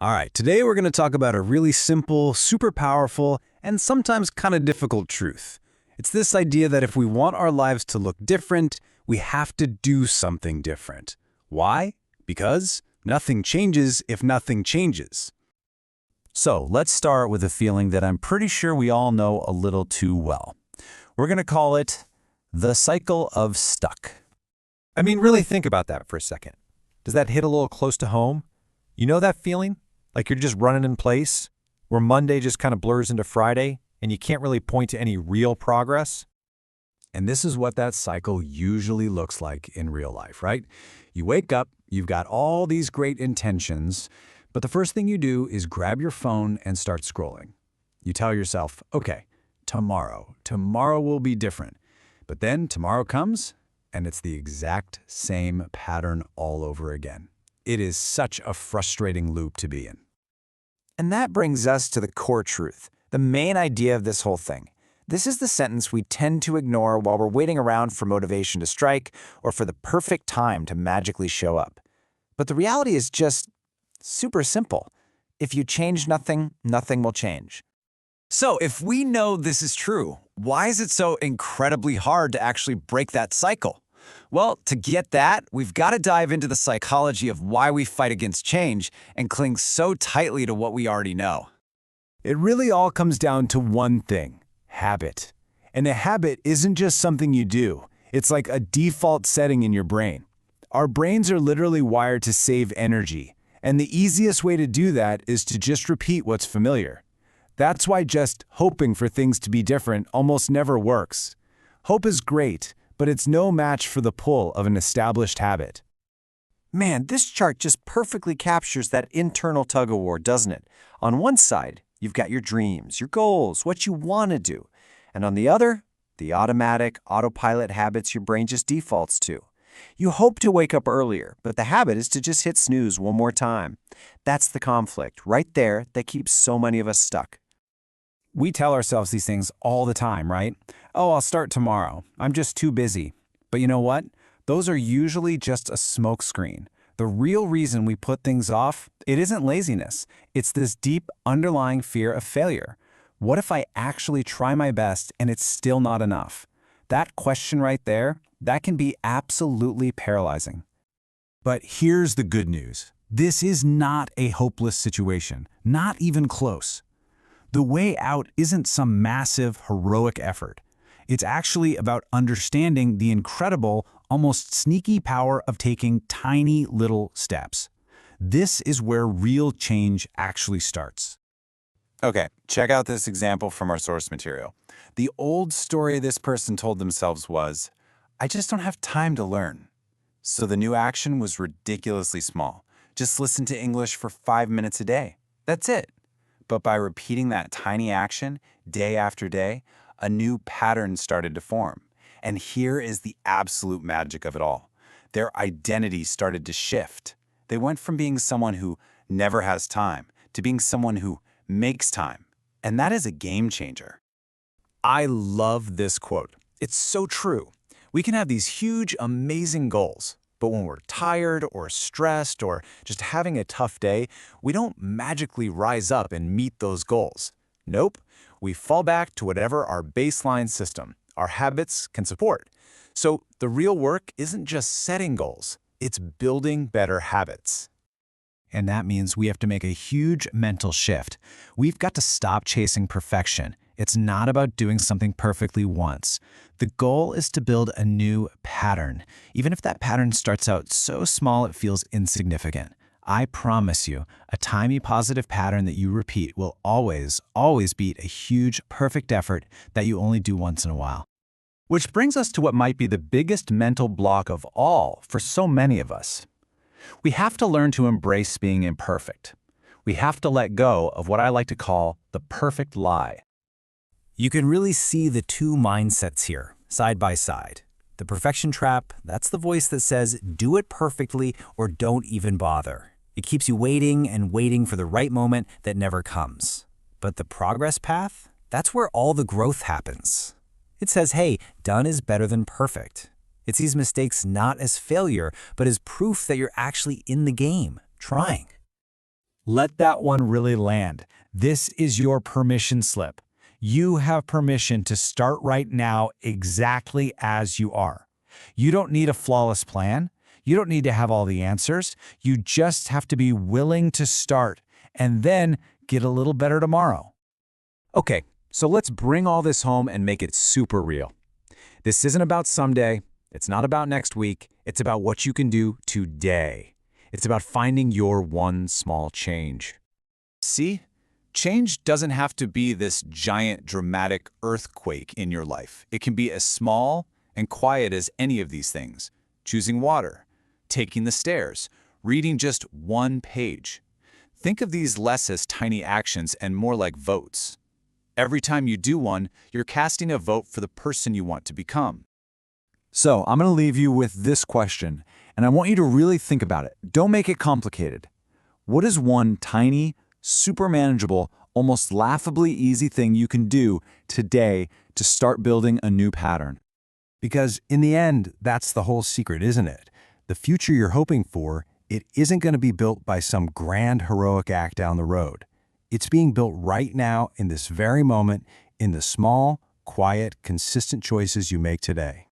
All right, today we're going to talk about a really simple, super powerful, and sometimes kind of difficult truth. It's this idea that if we want our lives to look different, we have to do something different. Why? Because nothing changes if nothing changes. So let's start with a feeling that I'm pretty sure we all know a little too well. We're going to call it the cycle of stuck. I mean, really think about that for a second. Does that hit a little close to home? You know that feeling? Like you're just running in place, where Monday just kind of blurs into Friday, and you can't really point to any real progress? And this is what that cycle usually looks like in real life, right? You wake up, you've got all these great intentions, but the first thing you do is grab your phone and start scrolling. You tell yourself, okay, tomorrow will be different. But then tomorrow comes, and it's the exact same pattern all over again. It is such a frustrating loop to be in. And that brings us to the core truth, the main idea of this whole thing. This is the sentence we tend to ignore while we're waiting around for motivation to strike or for the perfect time to magically show up. But the reality is just super simple. If you change nothing, nothing will change. So if we know this is true, why is it so incredibly hard to actually break that cycle? Well, to get that, we've got to dive into the psychology of why we fight against change and cling so tightly to what we already know. It really all comes down to one thing: habit. And a habit isn't just something you do. It's like a default setting in your brain. Our brains are literally wired to save energy, and the easiest way to do that is to just repeat what's familiar. That's why just hoping for things to be different almost never works. Hope is great, but it's no match for the pull of an established habit. Man, this chart just perfectly captures that internal tug-of-war, doesn't it? On one side, you've got your dreams, your goals, what you want to do. And on the other, the automatic, autopilot habits your brain just defaults to. You hope to wake up earlier, but the habit is to just hit snooze one more time. That's the conflict right there that keeps so many of us stuck. We tell ourselves these things all the time, right? Oh, I'll start tomorrow. I'm just too busy. But you know what? Those are usually just a smokescreen. The real reason we put things off, it isn't laziness. It's this deep underlying fear of failure. What if I actually try my best and it's still not enough? That question right there, that can be absolutely paralyzing. But here's the good news. This is not a hopeless situation, not even close. The way out isn't some massive, heroic effort. It's actually about understanding the incredible, almost sneaky power of taking tiny little steps. This is where real change actually starts. Okay, check out this example from our source material. The old story this person told themselves was, I just don't have time to learn. So the new action was ridiculously small. Just listen to English for 5 minutes a day. That's it. But by repeating that tiny action day after day, a new pattern started to form. And here is the absolute magic of it all. Their identity started to shift. They went from being someone who never has time to being someone who makes time. And that is a game changer. I love this quote. It's so true. We can have these huge, amazing goals, but when we're tired or stressed or just having a tough day, we don't magically rise up and meet those goals. Nope, we fall back to whatever our baseline system, our habits can support. So the real work isn't just setting goals, it's building better habits. And that means we have to make a huge mental shift. We've got to stop chasing perfection. It's not about doing something perfectly once. The goal is to build a new pattern, even if that pattern starts out so small it feels insignificant. I promise you, a tiny positive pattern that you repeat will always beat a huge, perfect effort that you only do once in a while. Which brings us to what might be the biggest mental block of all for so many of us. We have to learn to embrace being imperfect. We have to let go of what I like to call the perfect lie. You can really see the two mindsets here, side by side. The perfection trap, that's the voice that says, do it perfectly or don't even bother. It keeps you waiting and waiting for the right moment that never comes. But the progress path, that's where all the growth happens. It says, hey, done is better than perfect. It sees mistakes not as failure, but as proof that you're actually in the game, trying. Let that one really land. This is your permission slip. You have permission to start right now exactly as you are. You don't need a flawless plan. You don't need to have all the answers. You just have to be willing to start and then get a little better tomorrow. Okay, so let's bring all this home and make it super real. This isn't about someday. It's not about next week. It's about what you can do today. It's about finding your one small change. See? Change doesn't have to be this giant, dramatic earthquake in your life. It can be as small and quiet as any of these things. Choosing water, taking the stairs, reading just one page. Think of these less as tiny actions and more like votes. Every time you do one, you're casting a vote for the person you want to become. So I'm going to leave you with this question, and I want you to really think about it. Don't make it complicated. What is one tiny, super manageable, almost laughably easy thing you can do today to start building a new pattern? Because in the end, that's the whole secret, isn't it? The future you're hoping for, it isn't going to be built by some grand heroic act down the road. It's being built right now in this very moment in the small, quiet, consistent choices you make today.